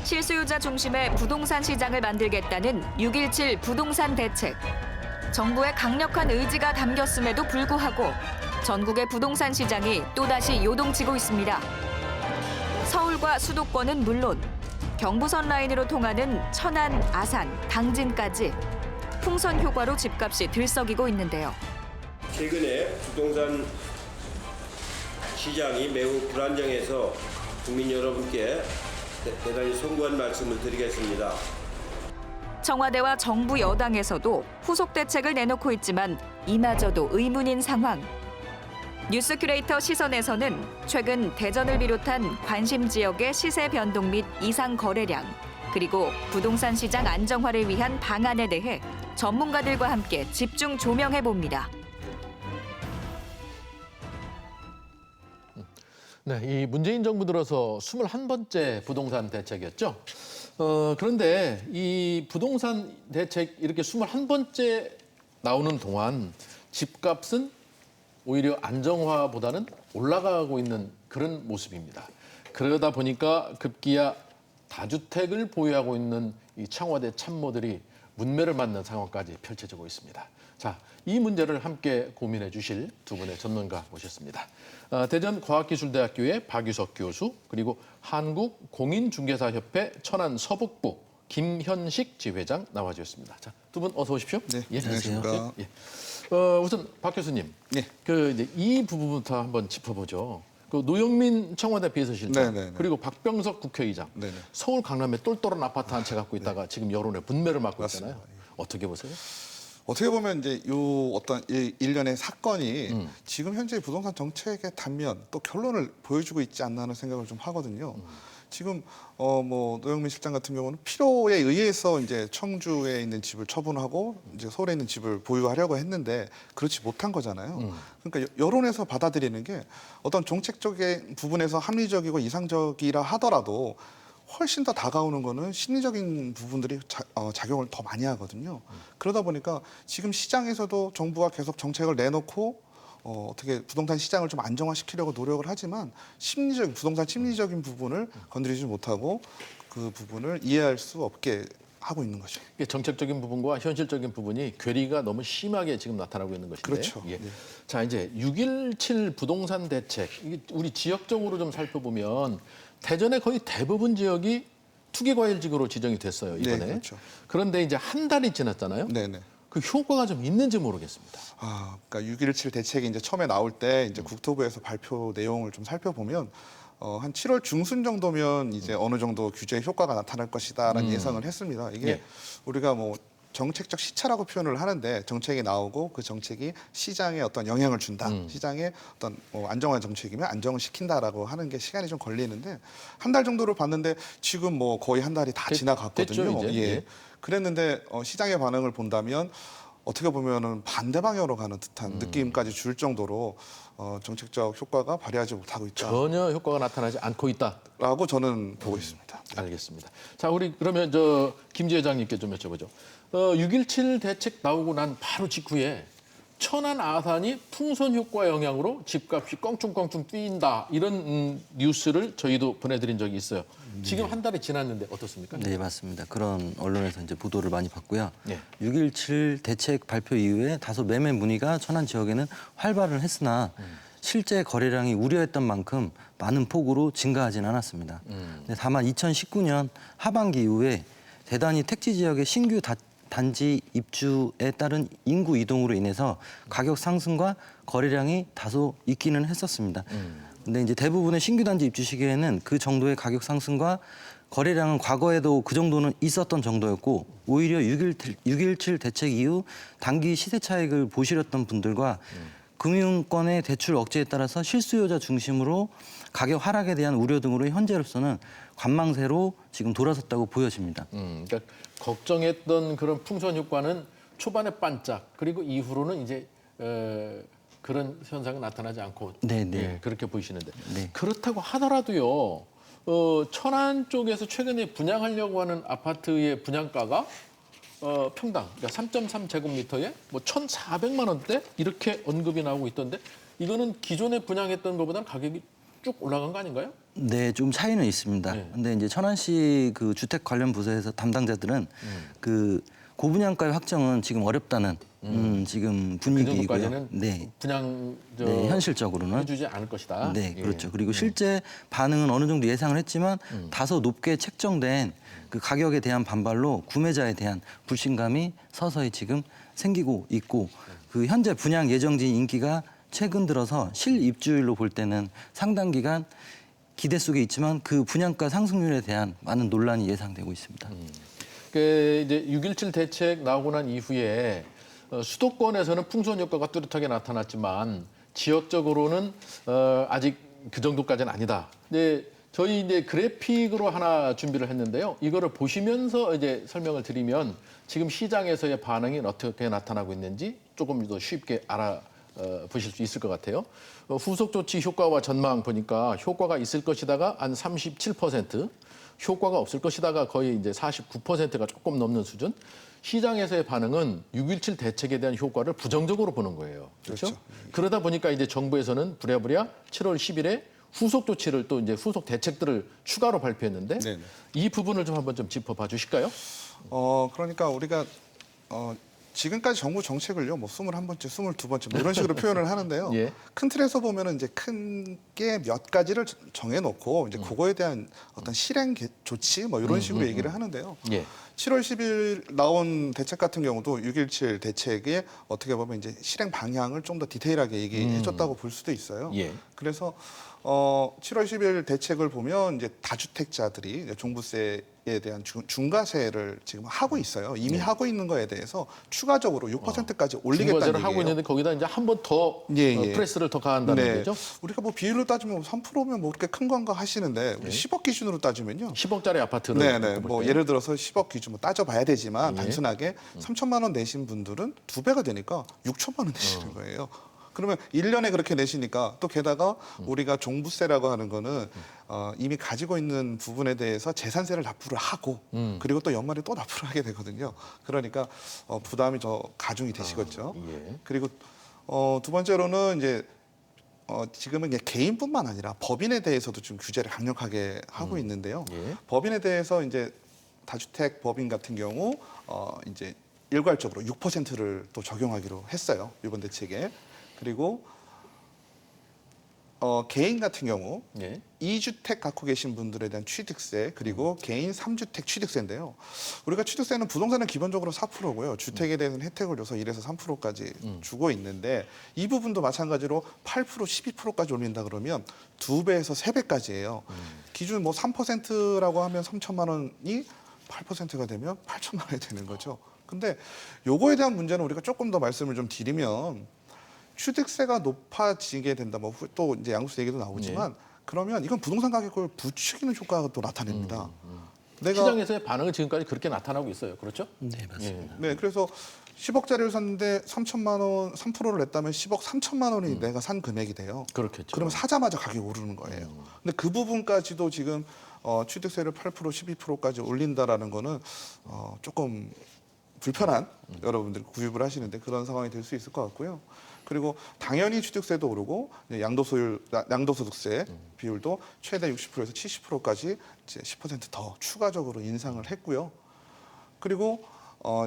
실수요자 중심의 부동산 시장을 만들겠다는 6.17 부동산 대책. 정부의 강력한 의지가 담겼음에도 불구하고 전국의 부동산 시장이 또다시 요동치고 있습니다. 서울과 수도권은 물론 경부선 라인으로 통하는 천안, 아산, 당진까지 풍선 효과로 집값이 들썩이고 있는데요. 최근에 부동산 시장이 매우 불안정해서 국민 여러분께 대단히 송구한 말씀을 드리겠습니다. 청와대와 정부 여당에서도 후속 대책을 내놓고 있지만 이마저도 의문인 상황. 뉴스 큐레이터 시선에서는 최근 대전을 비롯한 관심 지역의 시세 변동 및 이상 거래량, 그리고 부동산 시장 안정화를 위한 방안에 대해 전문가들과 함께 집중 조명해 봅니다. 네, 이 문재인 정부 들어서 21번째 부동산 대책이었죠. 그런데 이 부동산 대책 이렇게 21번째 나오는 동안 집값은 오히려 안정화보다는 올라가고 있는 그런 모습입니다. 그러다 보니까 급기야 다주택을 보유하고 있는 이 청와대 참모들이 문매를 맞는 상황까지 펼쳐지고 있습니다. 자, 이 문제를 함께 고민해 주실 두 분의 전문가 모셨습니다. 대전과학기술대학교의 박유석 교수, 그리고 한국공인중개사협회 천안서북부 김현식 지회장 나와주셨습니다. 자, 두 분 어서 오십시오. 네, 예, 안녕하십니까. 예. 우선 박 교수님, 네. 이제 이 부분부터 한번 짚어보죠. 그 노영민 청와대 비서실장, 네네네. 그리고 박병석 국회의장, 네네. 서울 강남에 똘똘한 아파트 한 채 갖고 있다가 지금 여론의 분매를 맞고 맞습니다. 있잖아요. 어떻게 보세요? 어떻게 보면 이제 요 어떤 일련의 사건이 지금 현재 부동산 정책의 단면 또 결론을 보여주고 있지 않나 하는 생각을 좀 하거든요. 지금 뭐 노영민 실장 같은 경우는 필요에 의해서 이제 청주에 있는 집을 처분하고 이제 서울에 있는 집을 보유하려고 했는데 그렇지 못한 거잖아요. 그러니까 여론에서 받아들이는 게 어떤 정책적인 부분에서 합리적이고 이상적이라 하더라도 훨씬 더 다가오는 거는 심리적인 부분들이 작용을 더 많이 하거든요. 그러다 보니까 지금 시장에서도 정부가 계속 정책을 내놓고 어떻게 부동산 시장을 좀 안정화시키려고 노력을 하지만 부동산 심리적인 부분을 건드리지 못하고 그 부분을 이해할 수 없게 하고 있는 거죠. 이게 정책적인 부분과 현실적인 부분이 괴리가 너무 심하게 지금 나타나고 있는 것인데. 그렇죠. 예. 네. 자, 이제 6.17 부동산 대책, 이게 우리 지역적으로 좀 살펴보면 대전의 거의 대부분 지역이 투기과열지구로 지정이 됐어요, 이번에. 네, 그렇죠. 그런데 이제 한 달이 지났잖아요. 네네. 그 효과가 좀 있는지 모르겠습니다. 그러니까 6.17 대책이 이제 처음에 나올 때 이제 국토부에서 발표 내용을 좀 살펴보면 한 7월 중순 정도면 이제 어느 정도 규제의 효과가 나타날 것이다라는 예상을 했습니다. 이게 예. 우리가 뭐 정책적 시차라고 표현을 하는데 정책이 나오고 그 정책이 시장에 어떤 영향을 준다. 시장에 어떤 안정화 정책이면 안정을 시킨다라고 하는 게 시간이 좀 걸리는데 한 달 정도를 봤는데 지금 뭐 거의 한 달이 다 지나갔거든요. 됐죠, 이제. 예. 예. 그랬는데 시장의 반응을 본다면 어떻게 보면은 반대 방향으로 가는 듯한 느낌까지 줄 정도로 정책적 효과가 발휘하지 못하고 있다. 전혀 효과가 나타나지 않고 있다. 라고 저는 보고 있습니다. 알겠습니다. 자, 우리 그러면 김 지회장님께 좀 여쭤보죠. 6.17 대책 나오고 난 바로 직후에 천안 아산이 풍선 효과 영향으로 집값이 껑충껑충 뛰인다, 이런 뉴스를 저희도 보내드린 적이 있어요. 지금 한 달이 지났는데 어떻습니까? 네, 맞습니다. 그런 언론에서 이제 보도를 많이 봤고요. 네. 6.17 대책 발표 이후에 다소 매매 문의가 천안 지역에는 활발을 했으나 실제 거래량이 우려했던 만큼 많은 폭으로 증가하진 않았습니다. 근데 다만 2019년 하반기 이후에 대단히 택지 지역의 신규 단지 입주에 따른 인구 이동으로 인해서 가격 상승과 거래량이 다소 있기는 했었습니다. 근데 이제 대부분의 신규 단지 입주 시기에는 그 정도의 가격 상승과 거래량은 과거에도 그 정도는 있었던 정도였고, 오히려 6.17 대책 이후 단기 시세 차익을 보시렸던 분들과 금융권의 대출 억제에 따라서 실수요자 중심으로 가격 하락에 대한 우려 등으로 현재로서는 관망세로 지금 돌아섰다고 보여집니다. 그러니까 걱정했던 그런 풍선 효과는 초반에 반짝, 그리고 이후로는 이제 그런 현상이 나타나지 않고 네네. 예, 그렇게 보이시는데 네. 그렇다고 하더라도요. 천안 쪽에서 최근에 분양하려고 하는 아파트의 분양가가 평당, 그러니까 3.3제곱미터에 뭐 1,400만 원대 이렇게 언급이 나오고 있던데, 이거는 기존에 분양했던 것보다는 가격이 쭉 올라간 거 아닌가요? 네, 좀 차이는 있습니다. 네. 근데 이제 천안시 그 주택 관련 부서에서 담당자들은 그 고분양가의 확정은 지금 어렵다는 지금 그 분위기이고요. 정도까지는 네. 분양 네, 현실적으로는 해주지 않을 것이다. 네, 예. 그렇죠. 그리고 실제 반응은 어느 정도 예상을 했지만 다소 높게 책정된 그 가격에 대한 반발로 구매자에 대한 불신감이 서서히 지금 생기고 있고 그 현재 분양 예정지 인기가 최근 들어서 실입주율로 볼 때는 상당 기간 기대 속에 있지만 그 분양가 상승률에 대한 많은 논란이 예상되고 있습니다. 그 이제 6.17 대책 나오고 난 이후에 수도권에서는 풍선 효과가 뚜렷하게 나타났지만 지역적으로는 아직 그 정도까지는 아니다. 근데 저희 이제 그래픽으로 하나 준비를 했는데요. 이거를 보시면서 이제 설명을 드리면 지금 시장에서의 반응이 어떻게 나타나고 있는지 조금 더 쉽게 보실 수 있을 것 같아요. 후속 조치 효과와 전망 보니까 효과가 있을 것이다가 한 37%, 효과가 없을 것이다가 거의 이제 49%가 조금 넘는 수준. 시장에서의 반응은 6.17 대책에 대한 효과를 부정적으로 보는 거예요. 그렇죠? 그러다 보니까 이제 정부에서는 부랴부랴 7월 10일에 후속 조치를 또 이제 후속 대책들을 추가로 발표했는데 네네. 이 부분을 좀 한번 좀 짚어봐 주실까요? 그러니까 우리가 지금까지 정부 정책을요, 뭐 21번째, 22번째 뭐 이런 식으로 표현을 하는데요. 예. 큰 틀에서 보면은 이제 큰 게 몇 가지를 정해놓고 이제 그거에 대한 어떤 실행 조치 뭐 이런 식으로 얘기를 하는데요. 예. 7월 10일 나온 대책 같은 경우도 6.17 대책의 어떻게 보면 이제 실행 방향을 좀 더 디테일하게 얘기해줬다고 볼 수도 있어요. 예. 그래서 7월 10일 대책을 보면 이제 다주택자들이 이제 종부세에 대한 중과세를 지금 하고 있어요. 이미 하고 있는 거에 대해서 추가적으로 6%까지 올리겠다는 중과세를 얘기예요. 하고 있는데 거기다 이제 한 번 더 예. 프레스를 더 가한다는 네. 거죠? 우리가 뭐 비율로 따지면 3%면 뭐 그렇게 큰 건가 하시는데 우리 10억 기준으로 따지면요. 10억짜리 아파트를 네네. 볼 뭐 때. 예를 들어서 10억 기준 뭐 따져봐야 되지만 예. 단순하게 3천만 원 내신 분들은 2배가 되니까 6천만 원 내시는 거예요. 그러면 1년에 그렇게 내시니까 또 게다가 우리가 종부세라고 하는 거는 이미 가지고 있는 부분에 대해서 재산세를 납부를 하고 그리고 또 연말에 또 납부를 하게 되거든요. 그러니까 부담이 더 가중이 되시겠죠. 예. 그리고 두 번째로는 이제 지금은 이게 개인뿐만 아니라 법인에 대해서도 좀 규제를 강력하게 하고 있는데요. 예. 법인에 대해서 이제 다주택 법인 같은 경우 이제 일괄적으로 6%를 또 적용하기로 했어요. 이번 대책에. 그리고 개인 같은 경우 예. 2주택 갖고 계신 분들에 대한 취득세 그리고 개인 3주택 취득세인데요. 우리가 취득세는 부동산은 기본적으로 4%고요. 주택에 대해서는 혜택을 줘서 1에서 3%까지 주고 있는데 이 부분도 마찬가지로 8%, 12%까지 올린다 그러면 2배에서 3배까지예요. 기준 뭐 3%라고 하면 3천만 원이 8%가 되면 8천만 원이 되는 거죠. 근데 요거에 대한 문제는 우리가 조금 더 말씀을 좀 드리면 취득세가 높아지게 된다. 뭐 또 이제 양도세 얘기도 나오지만 그러면 이건 부동산 가격을 부추기는 효과가 또 나타냅니다. 내가 시장에서의 반응은 지금까지 그렇게 나타나고 있어요. 그렇죠? 네, 맞습니다. 네, 그래서 10억짜리를 샀는데 3천만 원 3%를 냈다면 10억 3천만 원이 내가 산 금액이 돼요. 그렇겠죠. 그러면 사자마자 가격이 오르는 거예요. 근데 그 부분까지도 지금 취득세를 8% 12%까지 올린다라는 거는 조금 불편한 여러분들 구입을 하시는데 그런 상황이 될 수 있을 것 같고요. 그리고 당연히 취득세도 오르고 양도소득세 비율도 최대 60%에서 70%까지 이제 10% 더 추가적으로 인상을 했고요. 그리고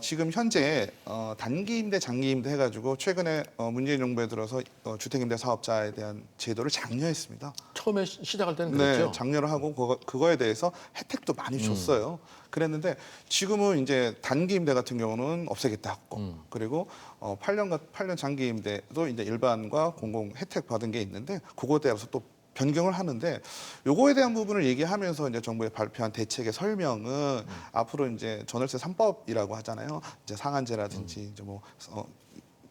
지금 현재 단기 임대, 장기 임대 해가지고 최근에 문재인 정부에 들어서 주택임대 사업자에 대한 제도를 장려했습니다. 처음에 시작할 때는 네, 그랬죠. 장려를 하고 그거에 대해서 혜택도 많이 줬어요. 그랬는데 지금은 이제 단기 임대 같은 경우는 없애겠다 했고 그리고 8년 장기 임대도 이제 일반과 공공 혜택 받은 게 있는데 그거에 대해서 또 변경을 하는데 요거에 대한 부분을 얘기하면서 이제 정부에 발표한 대책의 설명은 앞으로 이제 전월세 3법이라고 하잖아요. 이제 상한제라든지 이제 뭐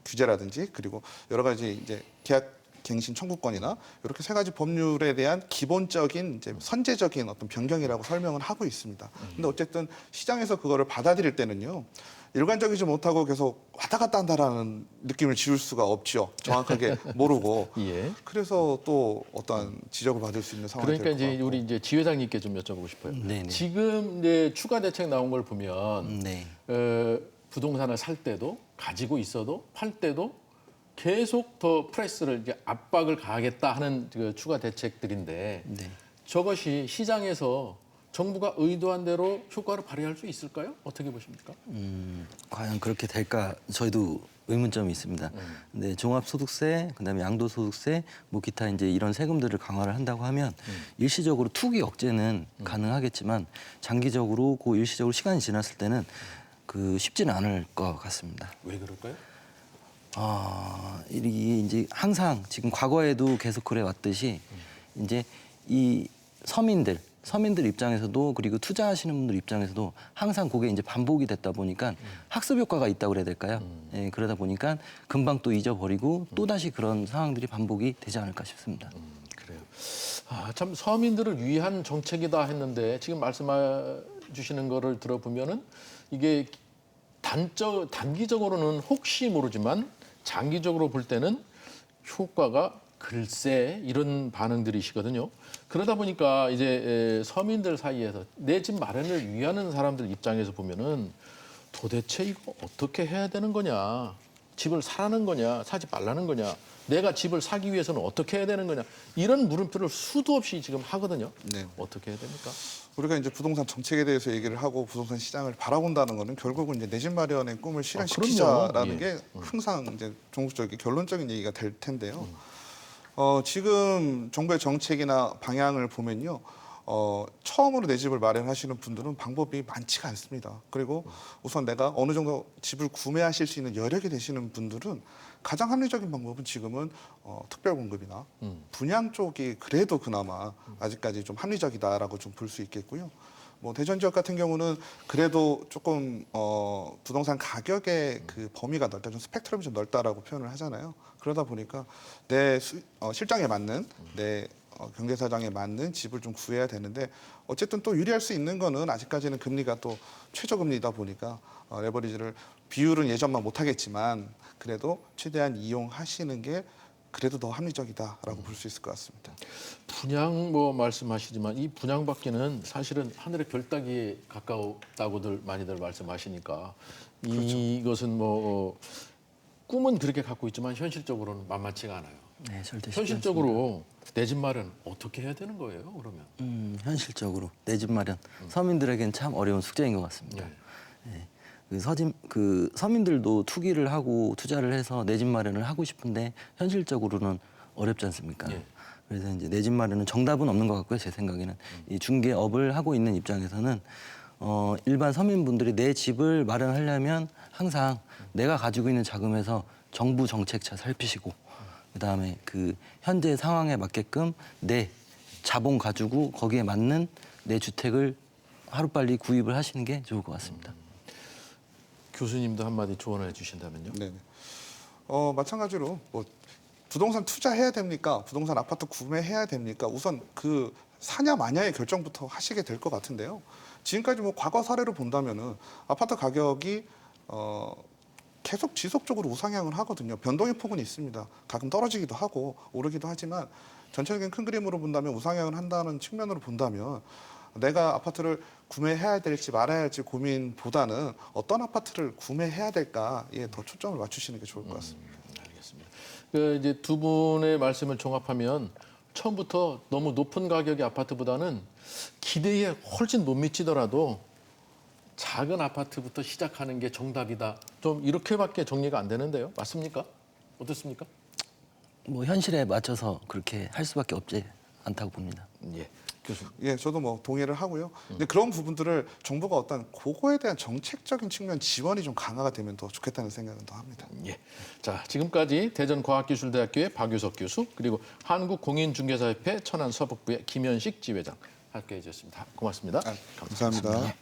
규제라든지 그리고 여러 가지 이제 계약 갱신 청구권이나 이렇게 세 가지 법률에 대한 기본적인 이제 선제적인 어떤 변경이라고 설명을 하고 있습니다. 근데 어쨌든 시장에서 그거를 받아들일 때는요. 일관적이지 못하고 계속 왔다 갔다 한다라는 느낌을 지울 수가 없죠. 정확하게 모르고. 예. 그래서 또 어떤 지적을 받을 수 있는 상황이 그러니까 될 것 이제 같고. 우리 이제 지 회장님께 좀 여쭤보고 싶어요. 네네. 지금 이제 추가 대책 나온 걸 보면 네. 부동산을 살 때도 가지고 있어도 팔 때도 계속 더 프레스를 이제 압박을 가하겠다 하는 그 추가 대책들인데 네. 저것이 시장에서 정부가 의도한 대로 효과를 발휘할 수 있을까요? 어떻게 보십니까? 과연 그렇게 될까 저희도 의문점이 있습니다. 근데 종합소득세, 그다음에 양도소득세, 뭐 기타 이제 이런 세금들을 강화를 한다고 하면 일시적으로 투기 억제는 가능하겠지만 장기적으로 그 일시적으로 시간이 지났을 때는 그 쉽지는 않을 것 같습니다. 왜 그럴까요? 이게 이제 항상 지금 과거에도 계속 그래 왔듯이 이제 이 서민들 입장에서도 그리고 투자하시는 분들 입장에서도 항상 그게 이제 반복이 됐다 보니까 학습 효과가 있다고 그래야 될까요? 예, 그러다 보니까 금방 또 잊어버리고 또 다시 그런 상황들이 반복이 되지 않을까 싶습니다. 그래요. 참 서민들을 위한 정책이다 했는데 지금 말씀해 주시는 거를 들어보면은 이게 단기적으로는 혹시 모르지만 장기적으로 볼 때는 효과가 글쎄 이런 반응들이시거든요. 그러다 보니까 이제 서민들 사이에서 내 집 마련을 위하는 사람들 입장에서 보면은 도대체 이거 어떻게 해야 되는 거냐? 집을 사라는 거냐? 사지 말라는 거냐? 내가 집을 사기 위해서는 어떻게 해야 되는 거냐? 이런 물음표를 수도 없이 지금 하거든요. 네. 어떻게 해야 됩니까? 우리가 이제 부동산 정책에 대해서 얘기를 하고 부동산 시장을 바라본다는 거는 결국은 이제 내 집 마련의 꿈을 실현시키자라는 그럼요. 예. 게 항상 이제 종국적인 결론적인 얘기가 될 텐데요. 지금 정부의 정책이나 방향을 보면요. 처음으로 내 집을 마련하시는 분들은 방법이 많지가 않습니다. 그리고 우선 내가 어느 정도 집을 구매하실 수 있는 여력이 되시는 분들은 가장 합리적인 방법은 지금은 특별공급이나 분양 쪽이 그래도 그나마 아직까지 좀 합리적이다라고 좀 볼 수 있겠고요. 뭐 대전 지역 같은 경우는 그래도 조금 부동산 가격의 그 범위가 넓다, 좀 스펙트럼이 좀 넓다라고 표현을 하잖아요. 그러다 보니까 내 실정에 맞는 내 경제 사정에 맞는 집을 좀 구해야 되는데 어쨌든 또 유리할 수 있는 거는 아직까지는 금리가 또 최저금리다 보니까 레버리지를 비율은 예전만 못하겠지만 그래도 최대한 이용하시는 게 그래도 더 합리적이다라고 볼 수 있을 것 같습니다. 분양 뭐 말씀하시지만 이 분양받기는 사실은 하늘의 별 따기에 가까웠다고들 많이들 말씀하시니까 이것은 뭐 꿈은 그렇게 갖고 있지만 현실적으로는 만만치가 않아요. 네, 절대 쉽지 현실적으로 내 집 마련 어떻게 해야 되는 거예요? 그러면 현실적으로 내 집 마련 서민들에겐 참 어려운 숙제인 것 같습니다. 네. 그 서민들도 투기를 하고 투자를 해서 내 집 마련을 하고 싶은데 현실적으로는 어렵지 않습니까? 예. 그래서 이제 내 집 마련은 정답은 없는 것 같고요. 제 생각에는 이 중개업을 하고 있는 입장에서는 일반 서민분들이 내 집을 마련하려면 항상 내가 가지고 있는 자금에서 정부 정책 잘 살피시고 그다음에 그 현재 상황에 맞게끔 내 자본 가지고 거기에 맞는 내 주택을 하루빨리 구입을 하시는 게 좋을 것 같습니다. 교수님도 한마디 조언을 해주신다면요? 네. 마찬가지로 뭐 부동산 투자해야 됩니까? 부동산 아파트 구매해야 됩니까? 우선 그 사냐 마냐의 결정부터 하시게 될 것 같은데요. 지금까지 뭐 과거 사례로 본다면은 아파트 가격이 계속 지속적으로 우상향을 하거든요. 변동의 폭은 있습니다. 가끔 떨어지기도 하고 오르기도 하지만 전체적인 큰 그림으로 본다면 우상향을 한다는 측면으로 본다면 내가 아파트를 구매해야 될지 말아야 할지 고민보다는 어떤 아파트를 구매해야 될까에 더 초점을 맞추시는 게 좋을 것 같습니다. 알겠습니다. 그 이제 두 분의 말씀을 종합하면 처음부터 너무 높은 가격의 아파트보다는 기대에 훨씬 못 미치더라도 작은 아파트부터 시작하는 게 정답이다. 좀 이렇게밖에 정리가 안 되는데요. 맞습니까? 어떻습니까? 뭐 현실에 맞춰서 그렇게 할 수밖에 없지 않다고 봅니다. 예, 교수님. 예, 저도 뭐 동의를 하고요. 근데 그런 부분들을 정부가 어떤 그거에 대한 정책적인 측면 지원이 좀 강화가 되면 더 좋겠다는 생각은 더 합니다. 예. 자, 지금까지 대전과학기술대학교의 박유석 교수 그리고 한국공인중개사협회 천안서북부의 김현식 지회장 함께해 주셨습니다. 고맙습니다. 감사합니다.